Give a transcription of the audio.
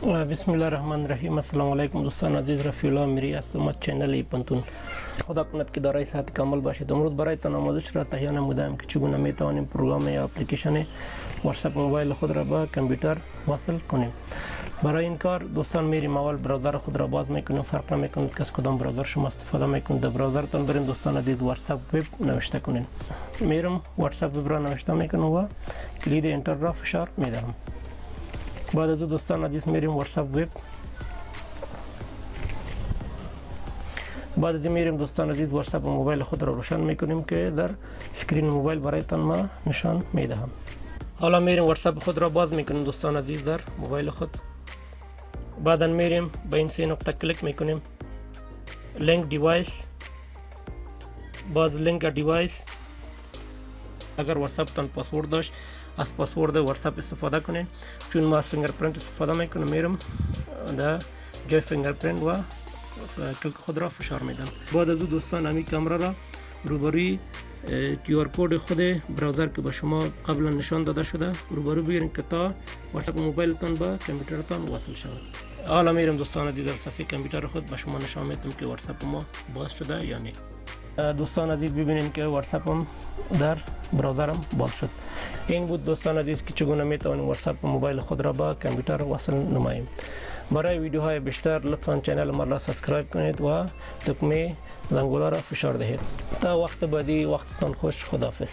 بسم الله الرحمن الرحیم. السلام علیکم دوستان عزیز، رفیع الله میری از چینل پنتون. خدا کند که دارای صحت کامل باشید. امروز برایتان آموزش را تهیه نمودم که چگونه میتوانیم پروگرام یا اپلیکیشن واتساپ موبایل خود را با کامپیوتر وصل کنیم. برای این کار دوستان میریم اول براوزر خود را باز میکنیم. فرق نمیکنه که از کدام براوزر شما استفاده میکنید. در براوزرتان برین دوستان عزیز واتساپ وب نوشته کنین. میرم واتساپ وب را نوشته میکنم و کلید انتر را فشار میدهم. بعد از دوستان عزیز میریم واتساپ وب. بعد از میریم دوستان عزیز واتساپ موبایل خود را روشن میکنیم که در اسکرین موبایل برایتان ما نشان میدهم. حالا میریم واتساپ خود را باز میکنیم دوستان عزیز در موبایل خود. بعدا میریم به این سه نقطه کلیک میکنیم. لینک دیوایس. باز لینک دیوایس. اگر واتساپ تان پاسورد داشت از پاسورد واتساپ استفاده کنین. چون ما از فینگرپرینت استفاده میکنم میرم در جای فینگرپرینت و کلیک خود را فشار میدم. بعد از دوستان همین کامera را روبروی QR کد خود براوزر که به شما قبلا نشان داده شده روبرو بگیرین که تا واتساپ موبایلتان با کامپیوترتان وصل شود. حالا میرم دوستان عزیز در صفحه کامپیوتر خود به شما نشان میدم که واتساپ ما باز شده یا نه. دوستان عزیز ببینید که واتساپم در براوزرم باز شد. این بود دوستان عزیز که چگونه میتوانیم واتساپ موبایل خود را با کامپیوتر وصل نماییم. برای ویدیوهای بیشتر لطفا چینل ما را سابسکرایب کنید و دکمه زنگوله را فشار دهید. تا وقت بعدی، وقتتان خوش. خداحافظ.